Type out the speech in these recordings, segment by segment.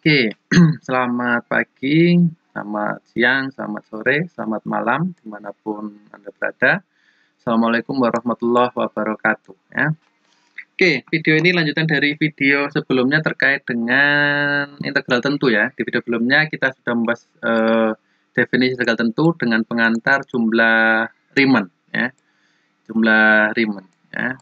Oke, selamat pagi, selamat siang, selamat sore, selamat malam, dimanapun Anda berada. Assalamualaikum warahmatullahi wabarakatuh. Ya. Oke, video ini lanjutan dari video sebelumnya terkait dengan integral tentu ya. Di video sebelumnya kita sudah membahas definisi integral tentu dengan pengantar jumlah Riemann. Ya. Jumlah Riemann. Ya.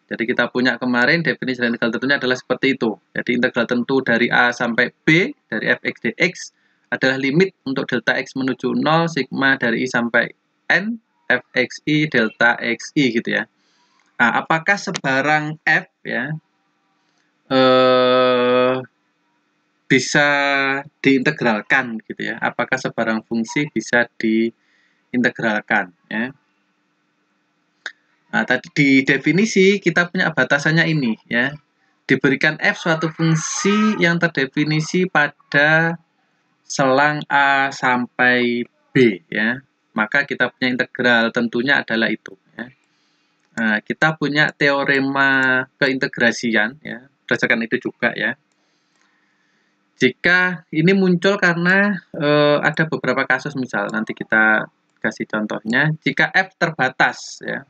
Jadi kita punya kemarin definisi integral tentunya adalah seperti itu. Jadi integral tentu dari A sampai B dari fx dx adalah limit untuk delta x menuju 0 sigma dari I sampai N fxi delta xi gitu ya. Nah, apakah sebarang f ya bisa diintegralkan gitu ya? Apakah sebarang fungsi bisa diintegralkan ya? Nah, tadi di definisi kita punya batasannya ini ya. Diberikan f suatu fungsi yang terdefinisi pada selang A sampai B ya. Maka kita punya integral tentunya adalah itu ya. Nah, kita punya teorema keintegrasian ya, berdasarkan itu juga ya. Jika ini muncul karena ada beberapa kasus, misal nanti kita kasih contohnya, jika f terbatas ya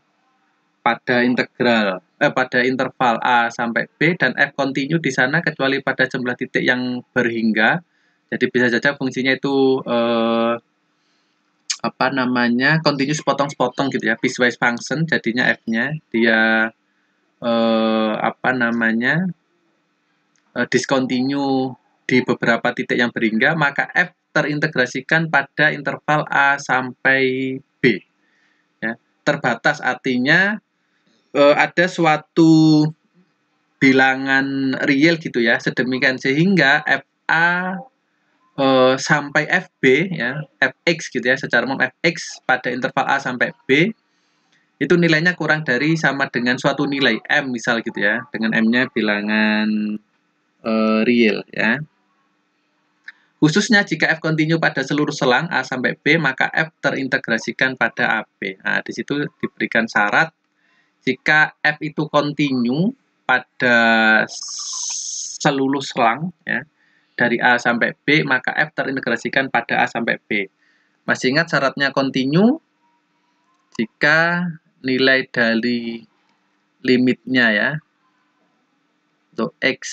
pada interval A sampai B dan f kontinu di sana kecuali pada jumlah titik yang berhingga. Jadi bisa saja fungsinya itu continuous sepotong-sepotong gitu ya, piecewise function jadinya f-nya dia discontinue di beberapa titik yang berhingga, maka f terintegrasikan pada interval A sampai B. Ya. Terbatas artinya ada suatu bilangan real gitu ya, sedemikian sehingga FA sampai FB ya, Fx gitu ya, secara umum Fx pada interval A sampai B itu nilainya kurang dari sama dengan suatu nilai M misal gitu ya, dengan M-nya bilangan real ya. Khususnya jika F kontinu pada seluruh selang A sampai B, maka F terintegrasikan pada AB. Nah, di situ diberikan syarat jika F itu kontinu pada seluruh selang ya, dari A sampai B, maka F terintegrasikan pada A sampai B. Masih ingat syaratnya kontinu? Jika nilai dari limitnya ya, untuk X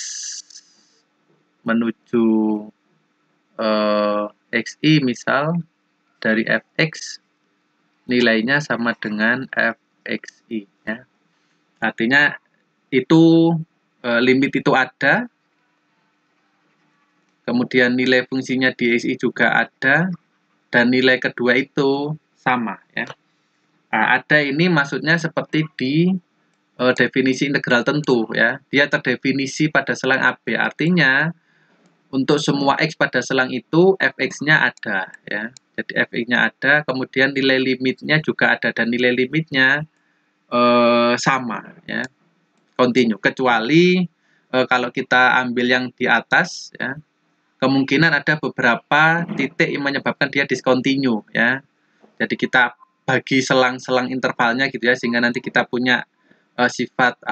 menuju XI misal, dari Fx nilainya sama dengan Fxi ya. Artinya itu limit itu ada, kemudian nilai fungsinya di xi juga ada, dan nilai kedua itu sama ya. Nah, ada ini maksudnya seperti di definisi integral tentu ya. Dia terdefinisi pada selang AB, artinya untuk semua x pada selang itu fx-nya ada ya. Jadi fx-nya ada, kemudian nilai limitnya juga ada, dan nilai limitnya sama ya, kontinu, kecuali kalau kita ambil yang di atas ya, kemungkinan ada beberapa titik yang menyebabkan dia discontinue ya. Jadi kita bagi selang-selang intervalnya gitu ya, sehingga nanti kita punya sifat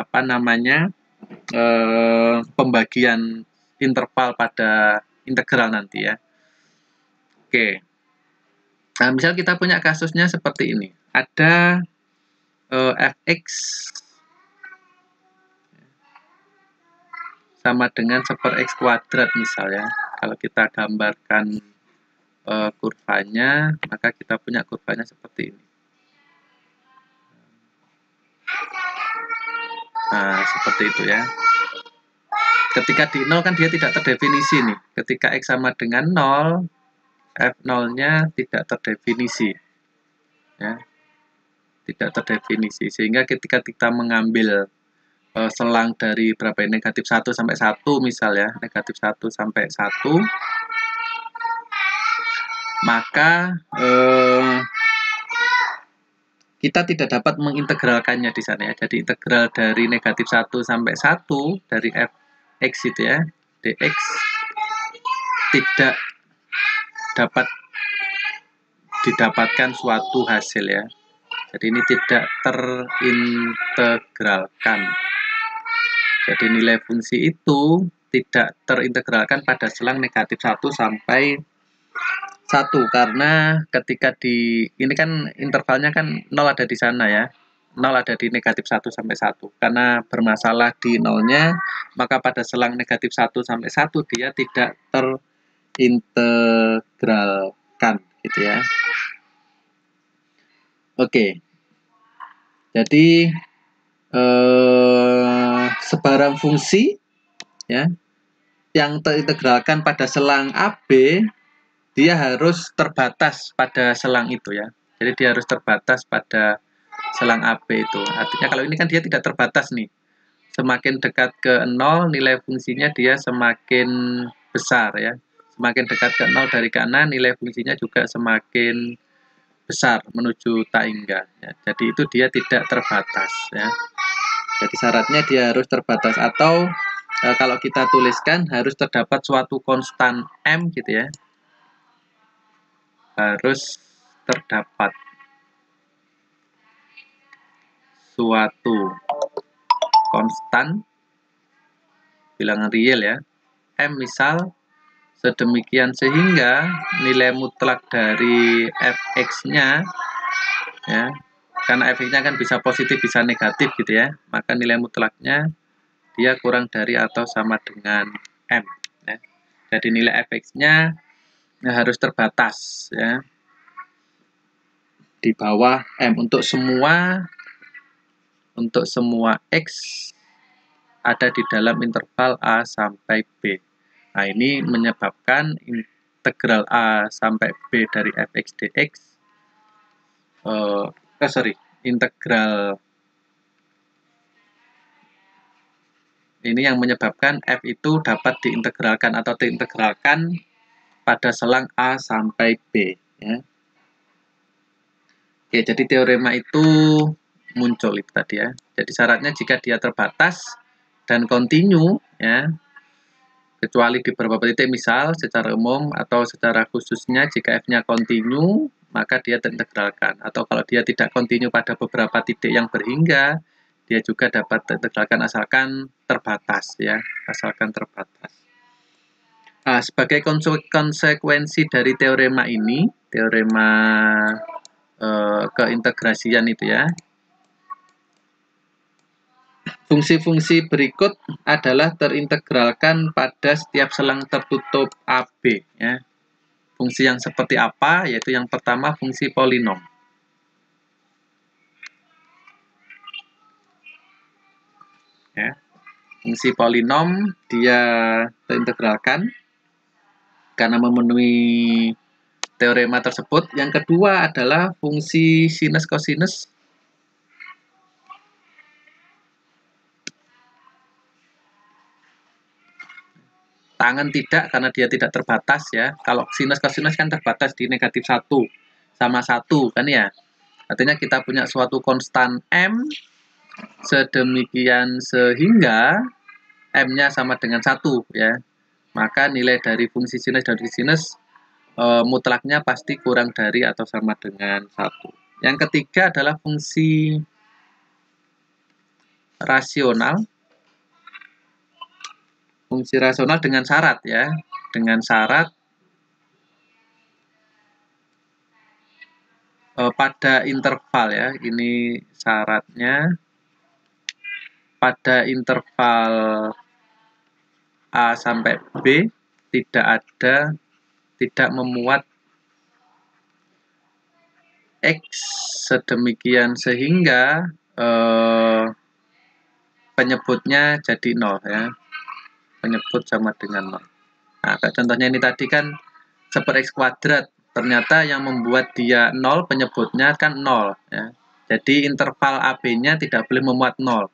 pembagian interval pada integral nanti ya. Oke. Nah, misal kita punya kasusnya seperti ini. Ada fx sama dengan 1/x kuadrat misalnya. Kalau kita gambarkan kurvanya, maka kita punya kurvanya seperti ini. Nah, seperti itu ya. Ketika di 0 kan dia tidak terdefinisi nih. Ketika x sama dengan 0, f0-nya tidak terdefinisi. Ya. Tidak terdefinisi. Sehingga ketika kita mengambil selang dari berapa ini, negatif 1 sampai 1 misal ya, negatif 1 sampai 1, maka kita tidak dapat mengintegralkannya di sana ya. Jadi integral dari negatif 1 sampai 1 dari fx itu ya, dx tidak dapat didapatkan suatu hasil ya. Jadi ini tidak terintegralkan. Jadi nilai fungsi itu tidak terintegralkan pada selang negatif 1 sampai 1, karena ketika ini kan intervalnya kan 0 ada di sana ya. 0 ada di negatif 1 sampai 1. Karena bermasalah di nolnya, maka pada selang negatif 1 sampai 1 dia tidak terintegralkan gitu ya. Oke. Jadi sebarang fungsi ya yang terintegralkan pada selang AB, dia harus terbatas pada selang itu ya. Jadi dia harus terbatas pada selang AB itu. Artinya kalau ini kan dia tidak terbatas nih. Semakin dekat ke 0, nilai fungsinya dia semakin besar ya. Semakin dekat ke 0 dari kanan, nilai fungsinya juga semakin besar menuju tak hingga ya. Jadi itu dia tidak terbatas ya. Jadi syaratnya dia harus terbatas, atau kalau kita tuliskan harus terdapat suatu konstan M gitu ya. Harus terdapat suatu konstan bilangan real ya, M misal sedemikian sehingga nilai mutlak dari fx-nya ya, karena fx-nya kan bisa positif bisa negatif gitu ya, maka nilai mutlaknya dia kurang dari atau sama dengan M ya. Jadi nilai fx-nya harus terbatas ya, di bawah M untuk semua X ada di dalam interval A sampai B. Nah, ini menyebabkan integral A sampai B dari fx dx, integral ini yang menyebabkan f itu dapat diintegralkan atau diintegralkan pada selang A sampai B. Ya. Oke, jadi teorema itu muncul itu tadi ya. Jadi syaratnya jika dia terbatas dan kontinu ya, kecuali di beberapa titik misal secara umum atau secara khususnya jika f-nya kontinu maka dia terintegralkan, atau kalau dia tidak kontinu pada beberapa titik yang berhingga dia juga dapat terintegralkan asalkan terbatas ya, asalkan terbatas. Nah, sebagai konsekuensi dari teorema ini, teorema keintegrasian itu ya, fungsi-fungsi berikut adalah terintegralkan pada setiap selang tertutup AB ya. Fungsi yang seperti apa? Yaitu yang pertama fungsi polinom. Ya. Fungsi polinom dia terintegralkan karena memenuhi teorema tersebut. Yang kedua adalah fungsi sinus kosinus. Tangen tidak, karena dia tidak terbatas ya. Kalau sinus kosinus kan terbatas di negatif 1 sama 1 kan ya. Artinya kita punya suatu konstan M sedemikian sehingga M-nya sama dengan 1 ya. Maka nilai dari fungsi sinus dan sinus mutlaknya pasti kurang dari atau sama dengan 1. Yang ketiga adalah fungsi rasional. Fungsi rasional dengan syarat ya, dengan syarat pada interval ya, ini syaratnya pada interval A sampai B tidak memuat X sedemikian sehingga penyebutnya jadi 0 ya, penyebut sama dengan 0. Nah, contohnya ini tadi kan 1/x kuadrat, ternyata yang membuat dia 0 penyebutnya kan 0 ya. Jadi interval AB-nya tidak boleh memuat 0.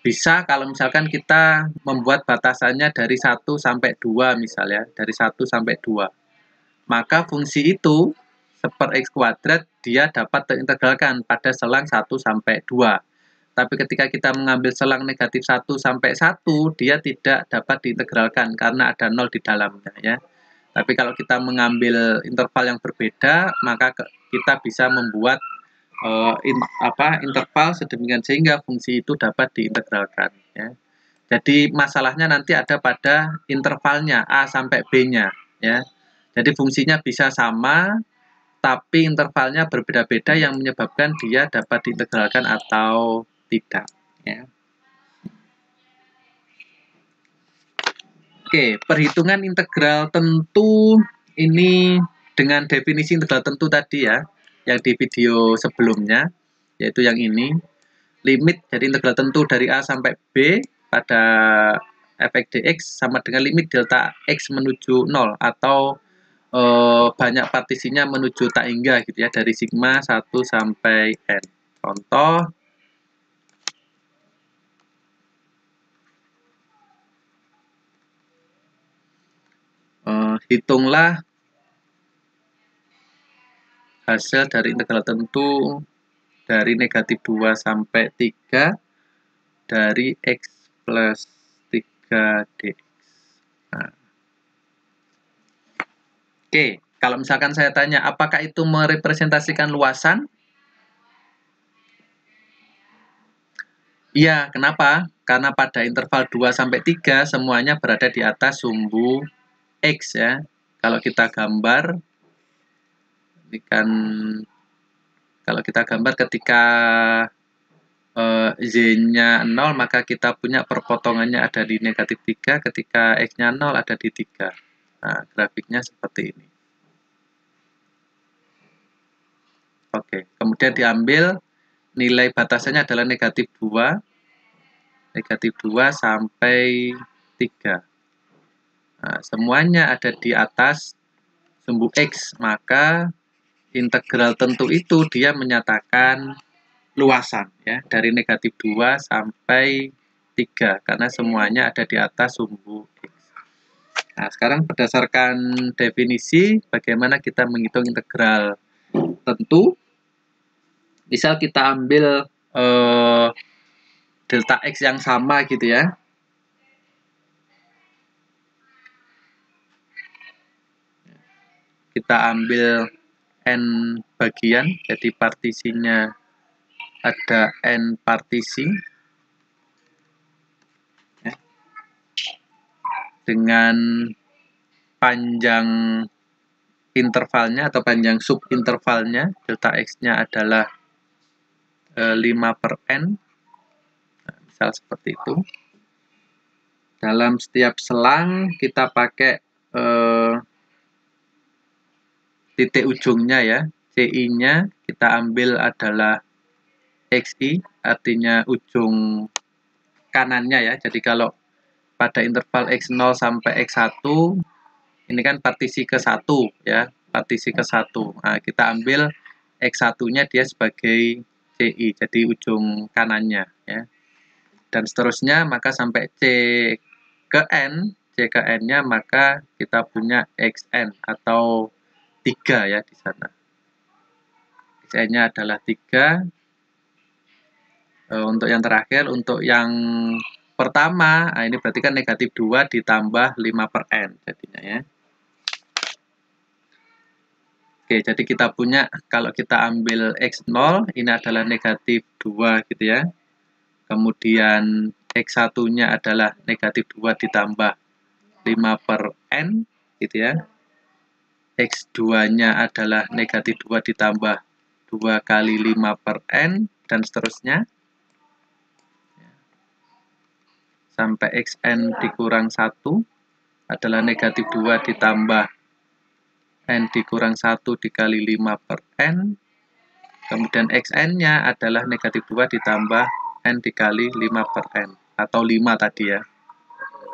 Bisa kalau misalkan kita membuat batasannya dari 1 sampai 2 misalnya, dari 1 sampai 2. Maka fungsi itu 1/x kuadrat dia dapat terintegralkan pada selang 1 sampai 2. Tapi ketika kita mengambil selang negatif 1 sampai 1, dia tidak dapat diintegralkan karena ada 0 di dalamnya ya. Tapi kalau kita mengambil interval yang berbeda, maka kita bisa membuat interval sedemikian sehingga fungsi itu dapat diintegralkan ya. Jadi masalahnya nanti ada pada intervalnya A sampai B-nya ya. Jadi fungsinya bisa sama tapi intervalnya berbeda-beda yang menyebabkan dia dapat diintegralkan atau tidak ya. Oke, perhitungan integral tentu ini dengan definisi integral tentu tadi ya, yang di video sebelumnya, yaitu yang ini. Limit jadi integral tentu dari A sampai B pada fx dx sama dengan limit delta x menuju 0 atau banyak partisinya menuju tak hingga gitu ya, dari sigma 1 sampai n. Contoh, hitunglah hasil dari integral tentu dari negatif 2 sampai 3 dari x plus 3 dx. Nah. Oke, kalau misalkan saya tanya, apakah itu merepresentasikan luasan? Iya, kenapa? Karena pada interval 2 sampai 3 semuanya berada di atas sumbu x ya. Kalau kita gambar, ini kan kalau kita gambar ketika z-nya 0 maka kita punya perpotongannya ada di negatif 3, ketika x-nya 0 ada di 3. Nah, grafiknya seperti ini. Oke, kemudian diambil nilai batasannya adalah negatif 2 sampai 3. Nah, semuanya ada di atas sumbu x, maka integral tentu itu dia menyatakan luasan ya, dari negatif 2 sampai 3 karena semuanya ada di atas sumbu x. Nah, sekarang berdasarkan definisi bagaimana kita menghitung integral tentu. Misal kita ambil delta x yang sama gitu ya. Kita ambil n bagian, jadi partisinya ada n partisi ya, dengan panjang intervalnya atau panjang subintervalnya, delta x-nya adalah 5/n, nah, misal seperti itu. Dalam setiap selang kita pakai titik ujungnya ya, CI-nya kita ambil adalah XI, artinya ujung kanannya ya. Jadi kalau pada interval X0 sampai X1, ini kan partisi ke-1 ya, partisi ke-1. Nah, kita ambil X1-nya dia sebagai CI, jadi ujung kanannya ya. Dan seterusnya, maka sampai C ke N-nya maka kita punya XN atau 3 ya di sana. XN-nya adalah 3. Untuk yang terakhir, untuk yang pertama, nah ini berarti kan negatif 2 ditambah 5/n jadinya ya. Oke, jadi kita punya, kalau kita ambil X0, ini adalah negatif 2 gitu ya. Kemudian X1-nya adalah negatif 2 ditambah 5/n gitu ya. X2-nya adalah negatif 2 ditambah 2 kali 5/n, dan seterusnya. Sampai xn dikurang 1 adalah negatif 2 ditambah n dikurang 1 dikali 5/n. Kemudian xn-nya adalah negatif 2 ditambah n dikali 5/n. Atau 5 tadi ya.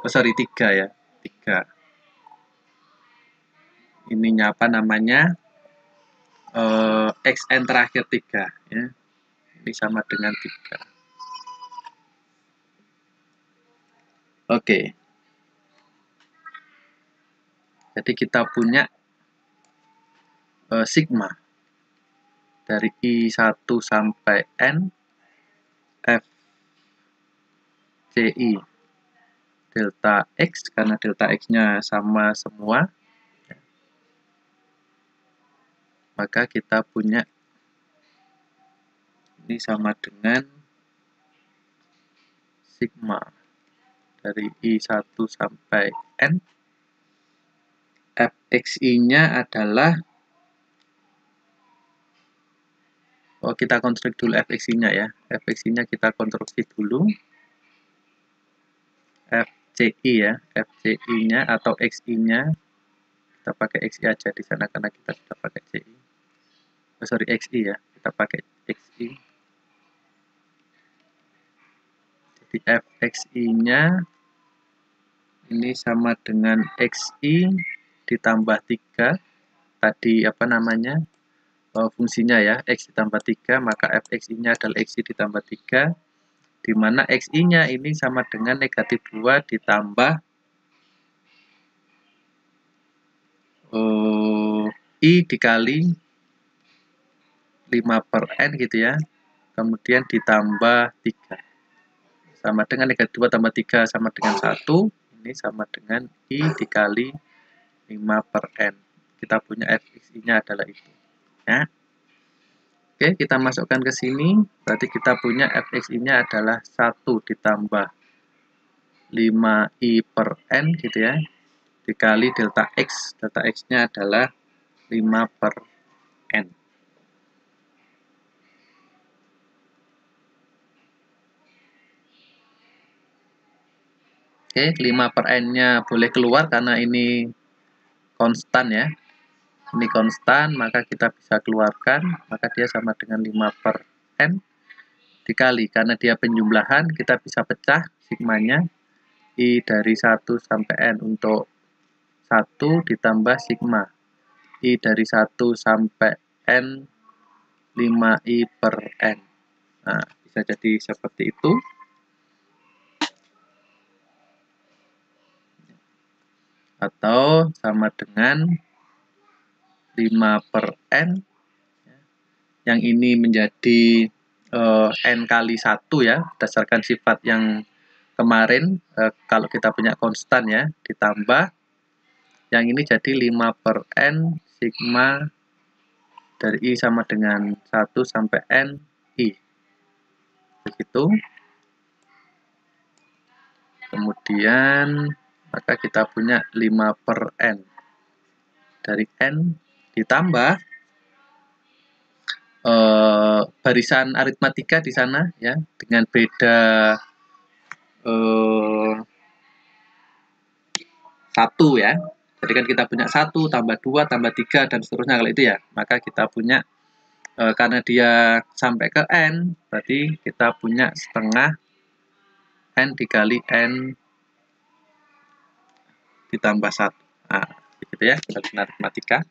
Oh, sorry, 3 ya. 3. Ininya apa namanya? Xn terakhir 3 ya. Ini sama dengan 3. Oke. Jadi kita punya sigma dari I1 sampai N F CI delta X, karena delta X-nya sama semua, maka kita punya ini sama dengan sigma dari I1 sampai N. fxi-nya adalah, kita konstruksi dulu fxi-nya ya. Fxi-nya kita konstruksi dulu. fci ya, fci-nya atau xi-nya kita pakai xi aja di sana karena kita sudah pakai ci. Sorry, xi ya, kita pakai xi. Jadi fxi-nya ini sama dengan xi ditambah 3 tadi apa namanya, fungsinya ya, x ditambah 3, maka fxi-nya adalah xi ditambah 3, di mana xi-nya ini sama dengan negatif 2 ditambah i dikali 5/n gitu ya, kemudian ditambah 3 sama dengan negatif 2 tambah 3 sama dengan 1, ini sama dengan i dikali 5/n. Kita punya fxi-nya adalah itu ya. Oke, kita masukkan ke sini, berarti kita punya fxi-nya adalah 1 ditambah 5i/n gitu ya, dikali delta x. Delta x-nya adalah 5/n. Oke, 5/n-nya boleh keluar karena ini konstan ya. Ini konstan, maka kita bisa keluarkan, maka dia sama dengan 5/n dikali, karena dia penjumlahan, kita bisa pecah sigmanya, i dari 1 sampai n untuk 1 ditambah sigma i dari 1 sampai n 5i/n. Nah, bisa jadi seperti itu. Atau sama dengan 5/n, yang ini menjadi n kali 1 ya, berdasarkan sifat yang kemarin, kalau kita punya konstan ya, ditambah yang ini jadi 5/n sigma dari i sama dengan 1 sampai n i. Begitu. Kemudian maka kita punya 5/n dari n ditambah barisan aritmatika di sana ya, dengan beda 1 ya. Jadi kan kita punya 1 tambah 2 tambah 3 dan seterusnya kalau itu ya. Maka kita punya karena dia sampai ke n, berarti kita punya setengah n dikali n ditambah 1. Nah, gitu ya, barisan aritmatika.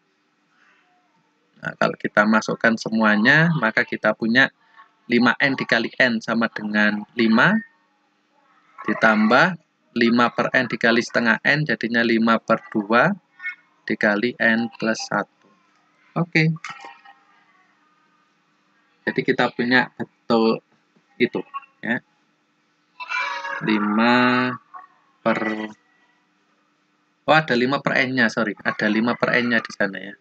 Nah, kalau kita masukkan semuanya, maka kita punya 5n dikali n sama dengan 5, ditambah 5/n dikali setengah n, jadinya 5/2 dikali n plus 1. Oke. Jadi kita punya betul itu ya. 5 ada 5/n-nya, sorry. Ada 5/n-nya di sana ya.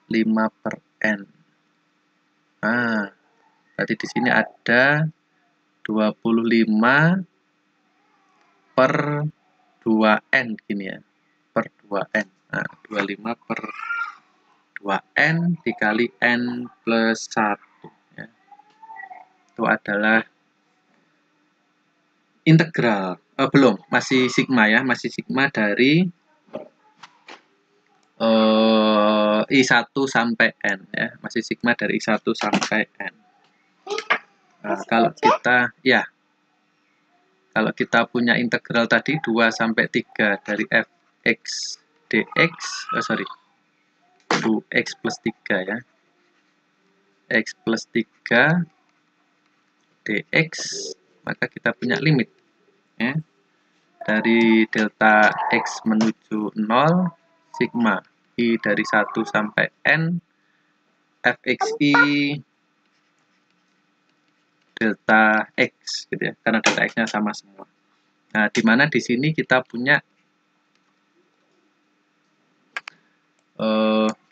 5/n. Nah, berarti di sini ada 25/2n gini ya. Per 2n. Nah, 25/2n dikali n plus 1 ya. Itu adalah integral. Belum, masih sigma ya, masih sigma dari I1 sampai n ya, masih sigma dari I1 sampai n. Nah, kalau kita punya integral tadi 2 sampai 3 dari fx dx, sorry, 2x plus 3 ya, x plus 3 dx, maka kita punya limit ya, dari delta x menuju 0 sigma i dari 1 sampai n fxi delta x gitu ya, karena delta x-nya sama semua. Nah, di mana di sini kita punya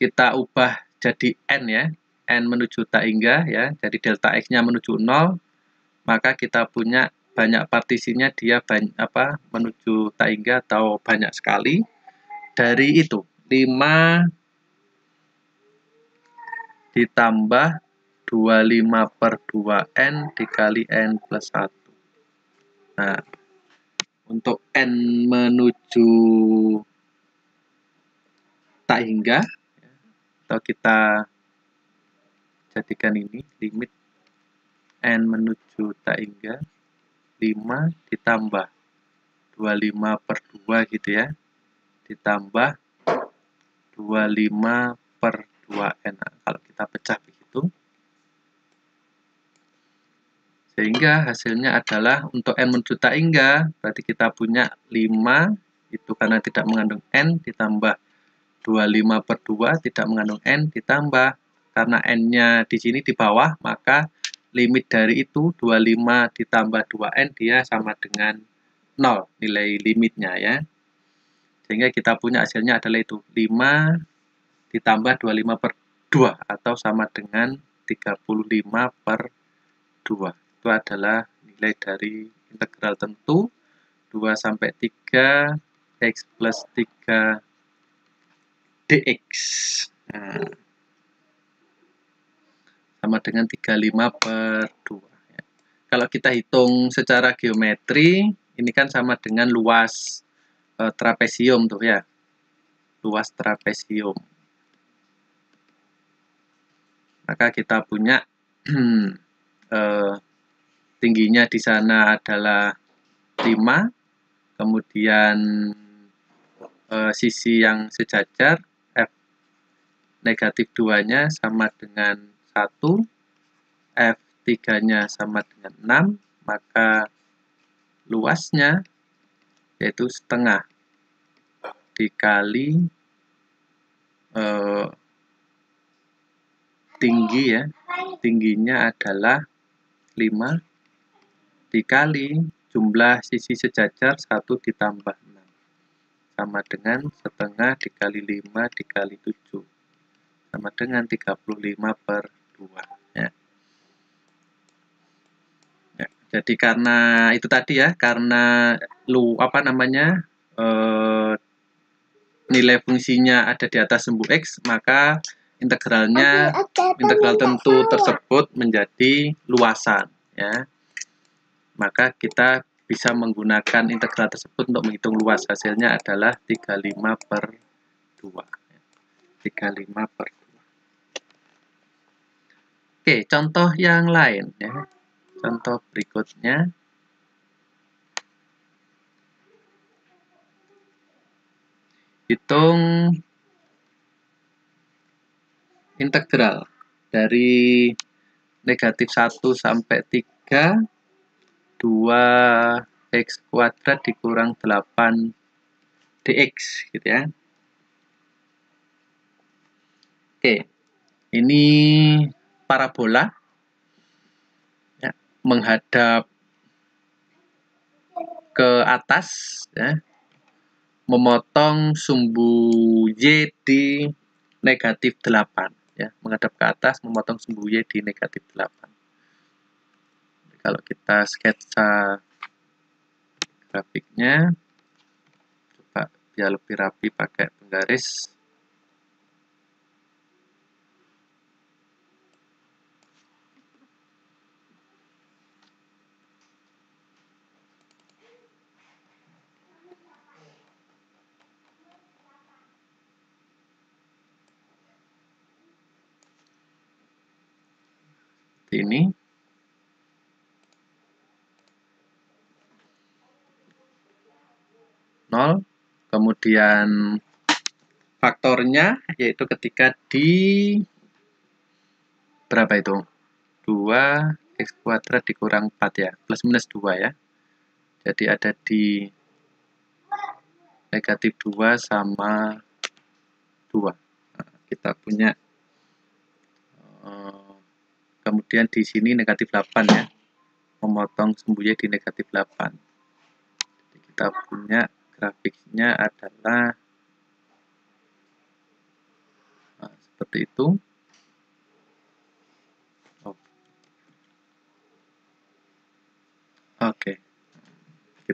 kita ubah jadi n ya, n menuju tak hingga ya, jadi delta x-nya menuju 0, maka kita punya banyak partisinya, dia menuju tak hingga atau banyak sekali. Dari itu 5 ditambah 25/2n dikali n plus 1. Nah, untuk n menuju tak hingga, atau kita jadikan ini limit n menuju tak hingga 5 ditambah 25/2 gitu ya, ditambah 25/2n. Nah, kalau kita pecah begitu, sehingga hasilnya adalah untuk n menuju tak hingga, berarti kita punya 5 itu karena tidak mengandung n, ditambah 25/2 tidak mengandung n, ditambah karena n-nya di sini di bawah, maka limit dari itu 25 ditambah 2n dia sama dengan 0 nilai limitnya ya. Sehingga kita punya hasilnya adalah itu 5 ditambah 25/2 atau sama dengan 35/2. Itu adalah nilai dari integral tentu 2 sampai 3 x plus 3 dx. Nah, sama dengan 35/2. Ya. Kalau kita hitung secara geometri, ini kan sama dengan luas trapesium tuh ya. Luas trapesium. Maka kita punya tingginya di sana adalah 5, kemudian sisi yang sejajar F negatif 2-nya sama dengan 1, F3-nya sama dengan 6, maka luasnya yaitu setengah dikali tinggi ya, tingginya adalah 5 dikali jumlah sisi sejajar 1 ditambah 6 sama dengan setengah dikali 5 dikali 7 sama dengan 35/2 ya. Ya, jadi karena itu tadi ya, karena nilai fungsinya ada di atas sumbu x, maka integral tentu tersebut menjadi luasan ya. Maka kita bisa menggunakan integral tersebut untuk menghitung luas. Hasilnya adalah 35/2. 35/2. Oke, contoh yang lain ya. Contoh berikutnya. Hitung integral dari negatif 1 sampai 3 2x kuadrat dikurang 8 dx gitu ya. Oke, ini parabola ya, menghadap ke atas ya, memotong sumbu y di negatif 8 ya, menghadap ke atas memotong sumbu y di negatif 8. Kalau kita sketsa grafiknya, coba biar lebih rapi pakai penggaris. Ini 0, kemudian faktornya yaitu ketika di berapa itu? 2x kuadrat dikurang 4 ya, plus minus 2 ya. Jadi ada di negatif 2 sama 2. Nah, kita punya kemudian di sini negatif 8 ya, memotong sumbu y di negatif 8. Jadi kita punya grafiknya adalah seperti itu. Oke.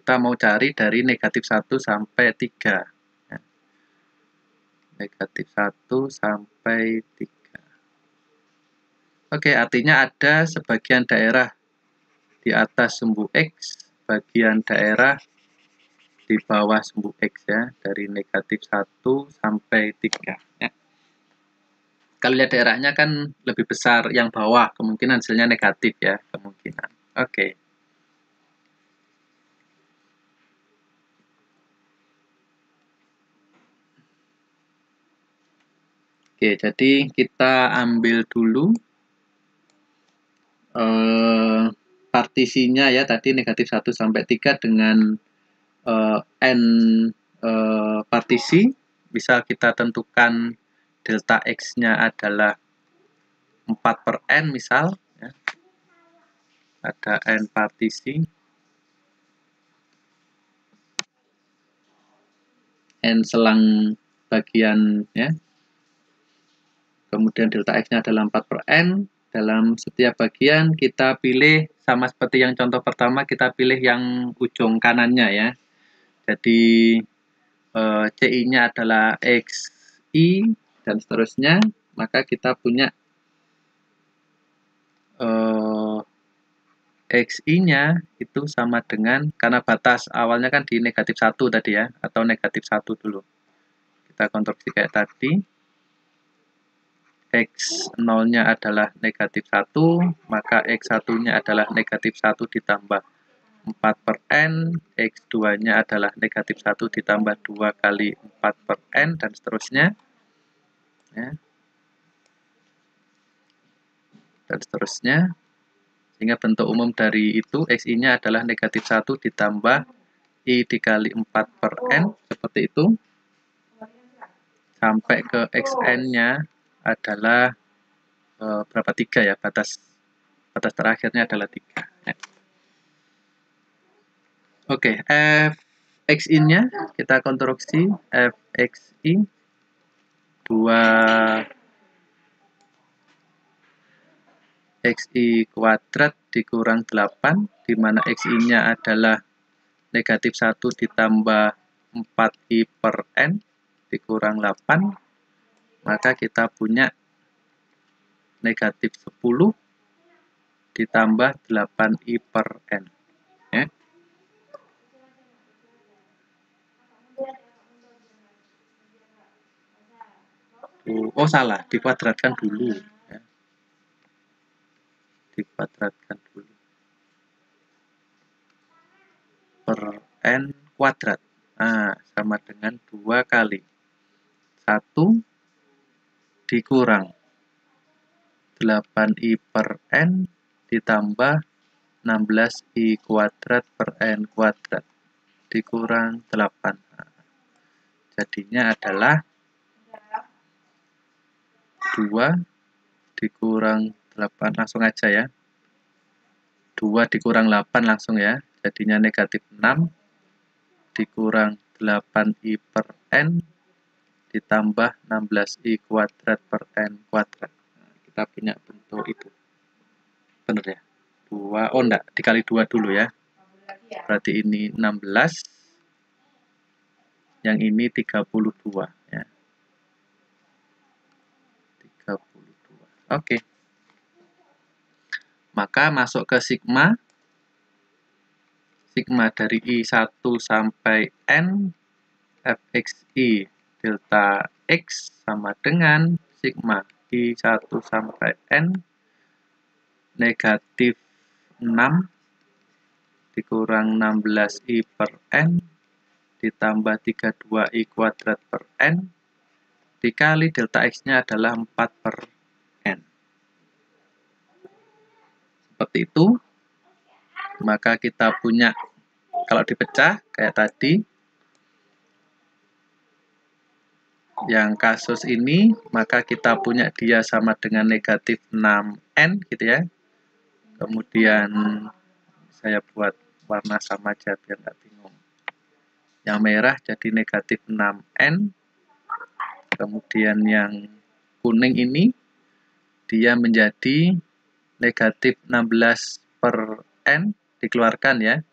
kita mau cari dari negatif 1 sampai 3. Ya. Negatif 1 sampai 3. Oke, artinya ada sebagian daerah di atas sumbu X, bagian daerah di bawah sumbu X ya, dari negatif 1 sampai 3. Ya. Kalau lihat daerahnya kan lebih besar yang bawah, kemungkinan hasilnya negatif ya, kemungkinan. Oke. Oke, jadi kita ambil dulu partisinya ya, tadi negatif 1 sampai 3 dengan N partisi. Bisa kita tentukan delta X-nya adalah 4/N misal. Ya. Ada N partisi. N selang bagian ya. Kemudian delta X-nya adalah 4/N. Dalam setiap bagian kita pilih sama seperti yang contoh pertama, kita pilih yang ujung kanannya ya. Jadi CI-nya adalah XI dan seterusnya, maka kita punya XI-nya itu sama dengan, karena batas awalnya kan di negatif 1 tadi ya, atau negatif 1 dulu. Kita konstruksi kayak tadi. X0-nya adalah negatif 1, maka X1-nya adalah negatif 1 ditambah 4/N, X2-nya adalah negatif 1 ditambah 2 kali 4/N, dan seterusnya. Ya. Dan seterusnya. Sehingga bentuk umum dari itu, XI-nya adalah negatif 1 ditambah I dikali 4/N, seperti itu. Sampai ke XN-nya adalah berapa, 3 ya, batas terakhirnya adalah 3 ya. Oke, Fxi-nya kita konstruksi Fxi 2 Xi kuadrat dikurang 8, di mana Xi-nya adalah negatif 1 ditambah 4I/N dikurang 8, maka kita punya negatif 10 ditambah 8I/N. Ya. Oh salah, dikuadratkan dulu. Ya. Dikuadratkan dulu. Per N kuadrat. Nah, sama dengan 2 kali 1 dikurang 8I/N ditambah 16I kuadrat per N kuadrat dikurang 8. Nah, jadinya adalah 2 dikurang 8, langsung aja ya. 2 dikurang 8 langsung ya. Jadinya negatif 6 dikurang 8I/N ditambah 16I kuadrat per N kuadrat. Nah, kita punya bentuk itu. Benar ya? 2, oh enggak, dikali 2 dulu ya. Berarti ini 16, yang ini 32 ya. 32. Oke. Maka masuk ke sigma. Sigma dari I1 sampai N Fxi delta X sama dengan sigma I1 sampai N negatif 6 dikurang 16I/N ditambah 32I kuadrat per N dikali delta X-nya adalah 4/N. Seperti itu. Maka kita punya, kalau dipecah kayak tadi, yang kasus ini, maka kita punya dia sama dengan negatif 6N gitu ya. Kemudian saya buat warna sama aja biar nggak bingung. Yang merah jadi negatif 6N. Kemudian yang kuning ini dia menjadi negatif 16/N, dikeluarkan ya.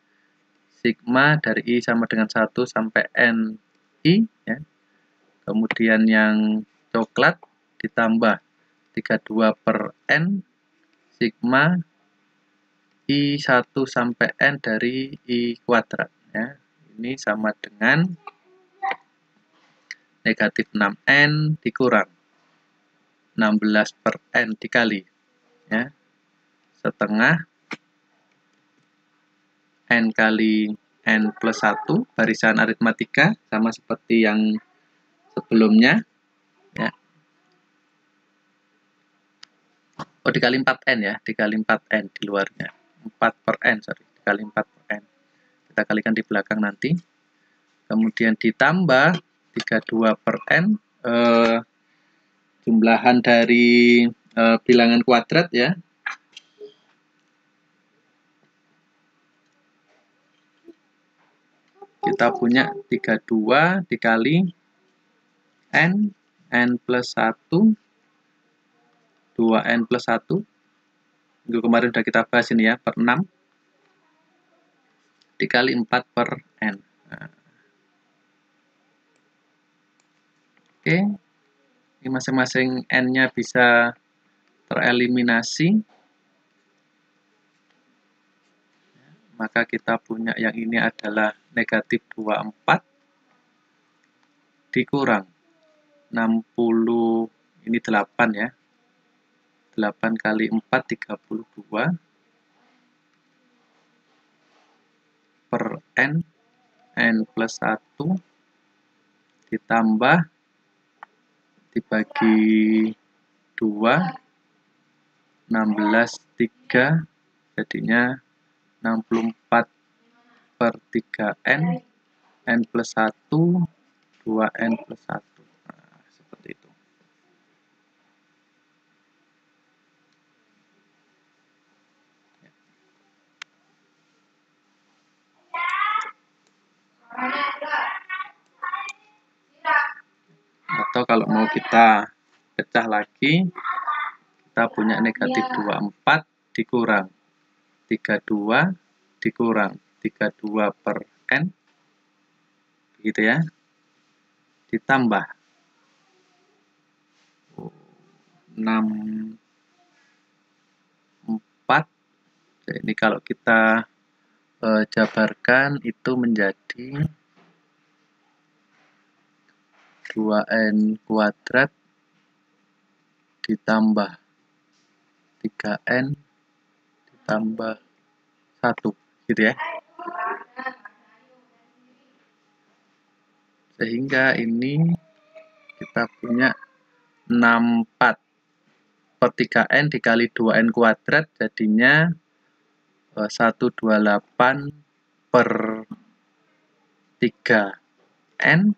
sigma dari I sama dengan 1 sampai N I, ya. Kemudian yang coklat ditambah 32 per N sigma I1 sampai N dari I kuadrat, ya. Ini sama dengan negatif 6N dikurang 16 per N dikali, ya, setengah N kali N plus 1, barisan aritmatika sama seperti yang sebelumnya, ya. Oh, dikali 4N, ya, dikali 4N di luarnya, 4 per N, sorry, dikali 4 per N, kita kalikan di belakang nanti, kemudian ditambah 32 per N, jumlahan dari bilangan kuadrat, ya. Kita punya 32 dikali N, N plus 1, 2N plus 1, minggu kemarin sudah kita bahas ini, ya, per 6, dikali 4 per N. Nah. Oke, ini masing-masing N-nya bisa tereliminasi, maka kita punya yang ini adalah negatif 24 dikurang 60, ini 8, ya, 8 kali 4 32 per N, N plus 1 ditambah dibagi 2, 16 3, jadinya 64 per 3N, N plus 1, 2N plus 1. Nah, seperti itu. Atau kalau mau kita pecah lagi, kita punya negatif 24 dikurang 32 dikurang 32 per N, begitu, ya, ditambah 64. Ini kalau kita jabarkan itu menjadi 2N kuadrat ditambah 3N ditambah 1, gitu, ya. Sehingga ini kita punya 64 per 3N dikali 2N kuadrat, jadinya 128 per 3N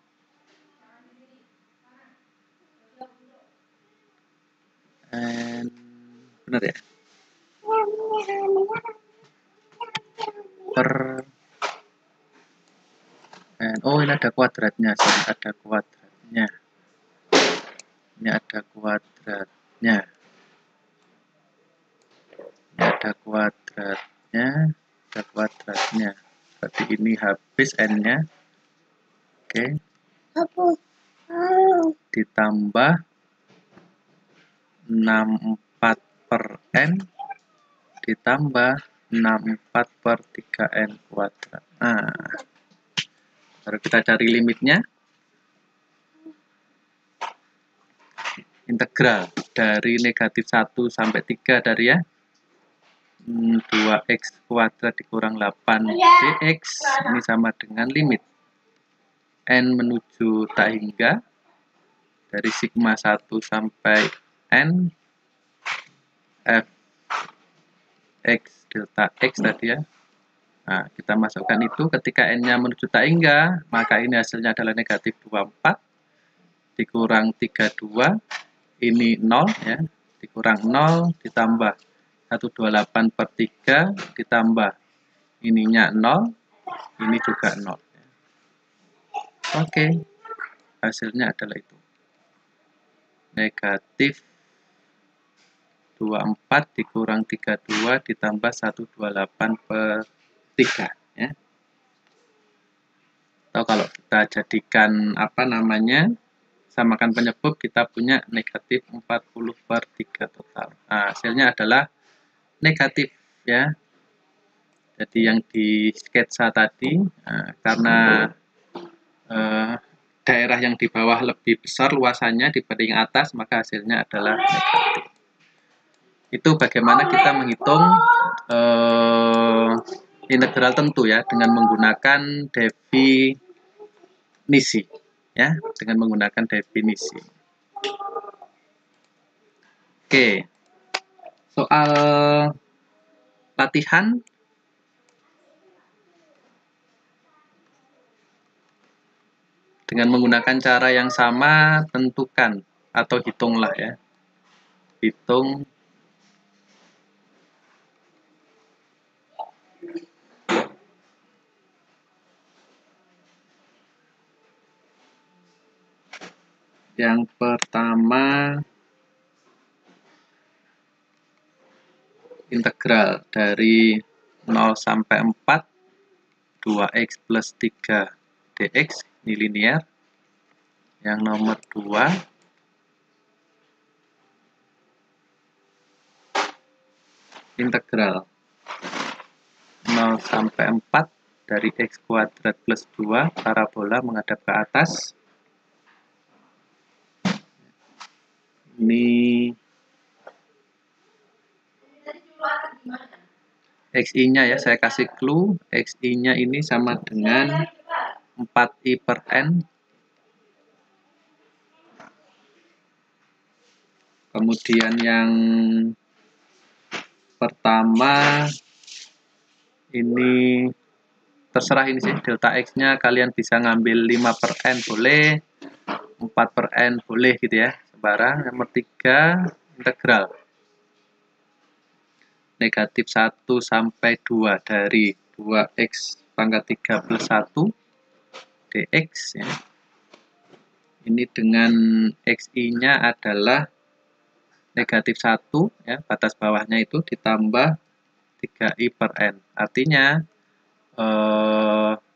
benar, ya, per N. Oh, ini ada kuadratnya, sorry, ada kuadratnya, ini ada kuadratnya, ini ada kuadratnya, ada kuadratnya, berarti ini habis N-nya, oke, ditambah 64 per N ditambah 64 per 3N kuadrat. Nah, baru kita cari limitnya. Integral dari negatif 1 sampai 3 dari, ya, 2x kuadrat dikurang 8 dx, ini sama dengan limit N menuju tak hingga dari sigma 1 sampai N f x delta x tadi, ya. Nah, kita masukkan itu, ketika N-nya menuju tak hingga, maka ini hasilnya adalah negatif 24 dikurang 32, ini 0, ya, dikurang 0 ditambah 128 per 3 ditambah ininya 0, ini juga 0. Oke, hasilnya adalah itu, negatif 24 dikurang 32 ditambah 128 per 3, ya. Atau kalau kita jadikan apa namanya, samakan penyebut, kita punya negatif 40/3 total. Nah, hasilnya adalah negatif ya. Jadi yang di sketsa tadi, karena daerah yang di bawah lebih besar luasannya dibanding atas, maka hasilnya adalah negatif. Itu bagaimana kita menghitung integral tentu ya, dengan menggunakan definisi ya, dengan menggunakan definisi. Oke, soal latihan dengan menggunakan cara yang sama, tentukan atau hitunglah ya, hitung yang pertama integral dari 0 sampai 4 2x plus 3 dx, ini linear. Yang nomor 2 integral 0 sampai 4 dari x kuadrat plus 2 parabola menghadap ke atas. Ini xi-nya ya, saya kasih clue, xi-nya ini sama dengan 4i per n. Kemudian yang pertama ini terserah ini sih, delta x-nya kalian bisa ngambil 5 per n boleh, 4 per n boleh gitu ya, sembarang. Yang nomor 3 integral negatif 1 sampai 2 dari 2x pangkat 3 plus 1 dx ya. Ini dengan xi-nya adalah negatif 1 ya, batas bawahnya itu ditambah 3i per n. Artinya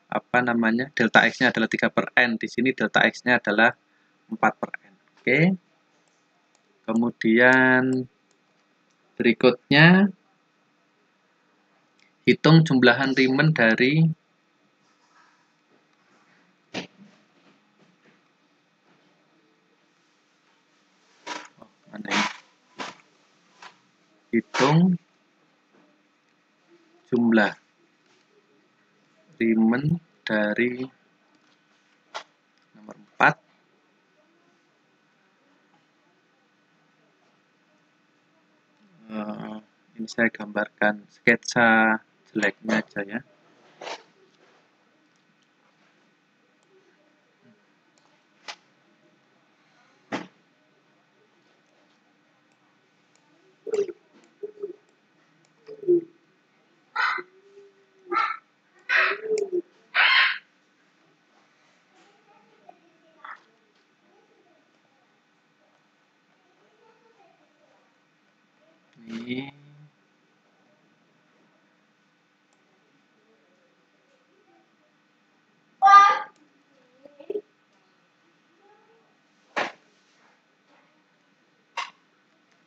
apa namanya, delta x-nya adalah 3 per n. Di sini delta x-nya adalah 4 per n. Oke. Kemudian berikutnya hitung jumlahan Riemann dari hitung jumlah Riemann dari nomor 4 ini saya gambarkan sketsa jeleknya aja ya. Ini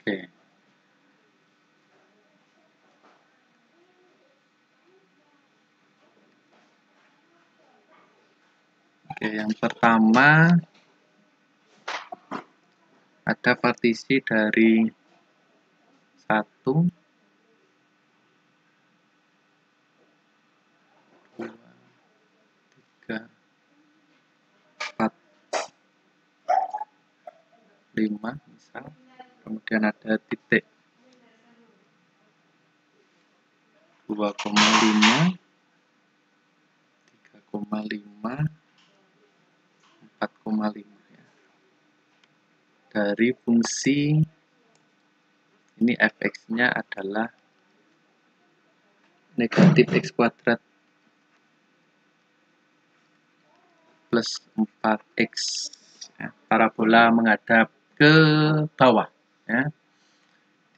oke. Oke, yang pertama ada partisi dari 1, 2, 3, 4, 5 misal. Kemudian ada titik 2,5, 3,5, 4,5 ya. Dari fungsi ini fx-nya adalah negatif x kuadrat plus 4x ya. Parabola menghadap ke bawah ya,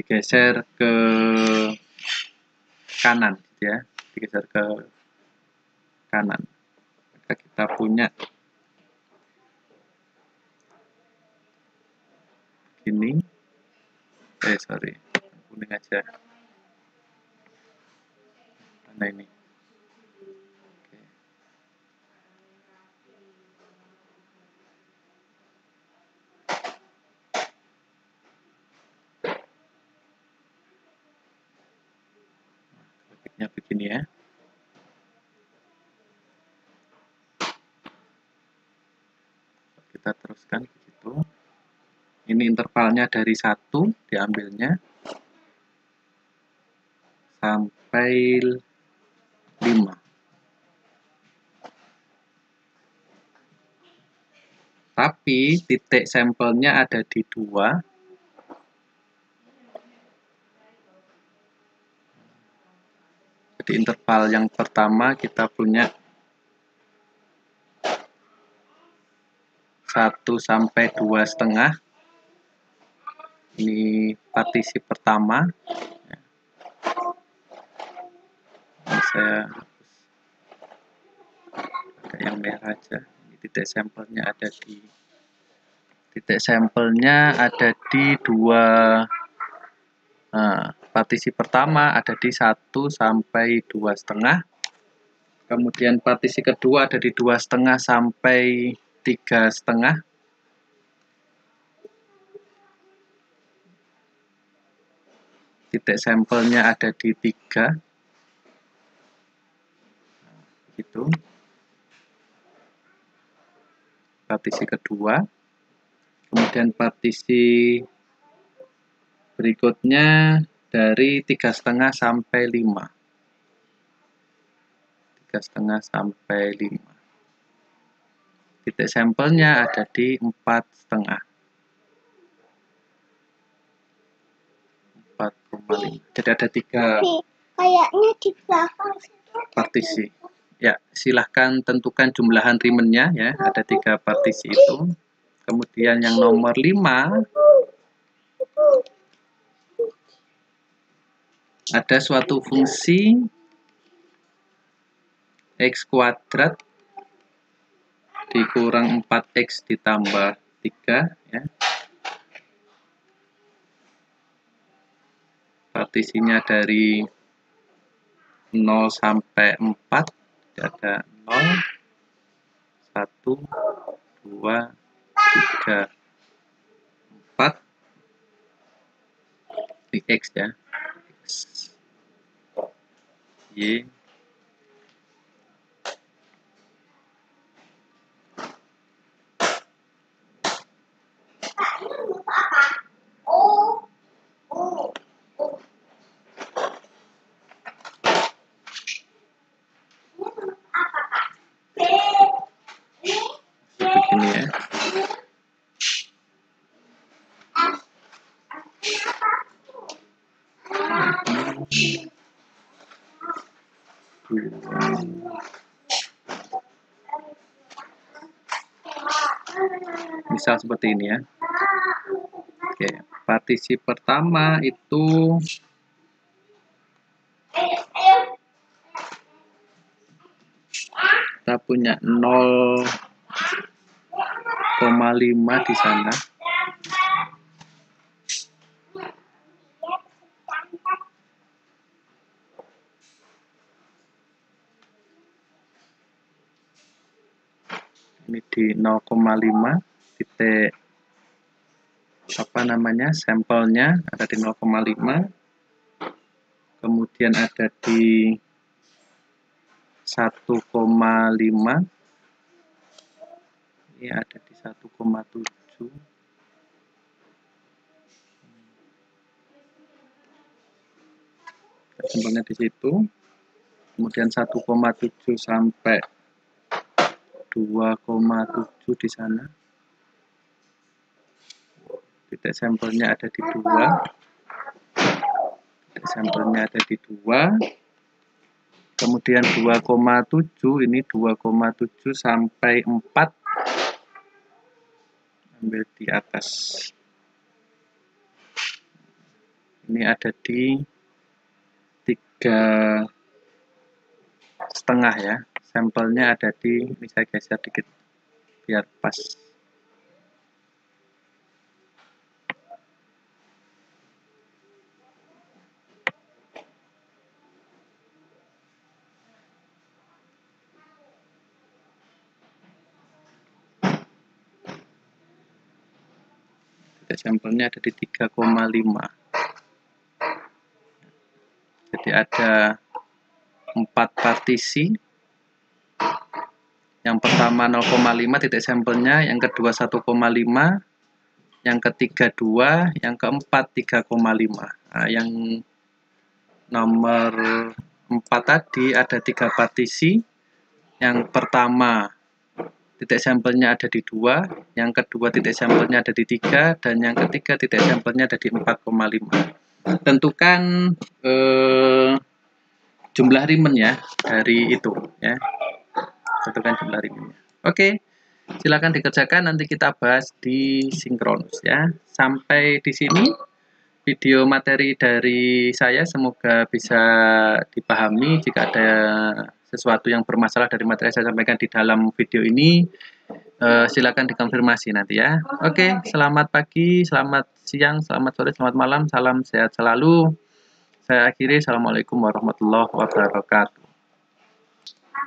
digeser ke kanan ya, digeser ke kanan. Maka maka kita punya ini, sorry, kuning aja. Mana ini? Oke. Grafiknya begini ya. Kita teruskan begitu. Ini intervalnya dari 1 diambilnya sampai 5. Tapi titik sampelnya ada di 2. Jadi interval yang pertama kita punya 1 sampai 2,5. Ini partisi pertama. Ini saya pakai yang merah aja. Ini titik sampelnya ada di 2. Nah, partisi pertama ada di 1 sampai 2,5. Kemudian partisi kedua ada di 2,5 sampai 3,5. Titik sampelnya ada di 3. Gitu. Partisi kedua. Kemudian partisi berikutnya dari 3,5 sampai 5. 3,5 sampai 5. Titik sampelnya ada di 4,5. 4,5. Jadi ada 3 kayaknya di belakang partisi. Ya, silahkan tentukan jumlahan rimennya ya. Ada 3 partisi itu. Kemudian yang nomor 5 ada suatu fungsi X kuadrat dikurang 4X ditambah 3 ya. Partisinya dari 0 sampai 4. Ada 0, 1, 2, 3, 4. Di X ya. X, Y, begini ya. Misal seperti ini ya. Oke, partisi pertama itu kita punya 0,5 di sana. Ini di 0,5 titik sampelnya ada di 0,5. Kemudian ada di 1,5. Ini ada di 1,7. Sampelnya di situ. Kemudian 1,7 sampai 2,7 di sana. Titik sampelnya ada di 2. Titik sampelnya ada di 2. Kemudian 2,7 ini 2,7 sampai 4. Ambil di atas. Ini ada di 3,5 ya. sampelnya ada di, ini saya geser dikit biar pas. Titik sampelnya ada di 3,5. Jadi ada 4 partisi. Yang pertama 0,5 titik sampelnya, yang kedua 1,5, yang ketiga 2, yang keempat 3,5. Nah, yang nomor 4 tadi ada 3 partisi. Yang pertama titik sampelnya ada di 2, yang kedua titik sampelnya ada di 3, dan yang ketiga titik sampelnya ada di 4,5. Tentukan jumlah Riemann ya dari itu ya. Tentukan jumlah Riemann. Oke, silakan dikerjakan, nanti kita bahas di sinkronus ya. Sampai di sini video materi dari saya, semoga bisa dipahami. Jika ada sesuatu yang bermasalah dari materi yang saya sampaikan di dalam video ini, silakan dikonfirmasi nanti ya. Oke, selamat pagi, selamat siang, selamat sore, selamat malam, salam sehat selalu. Saya akhiri, assalamualaikum warahmatullahi wabarakatuh.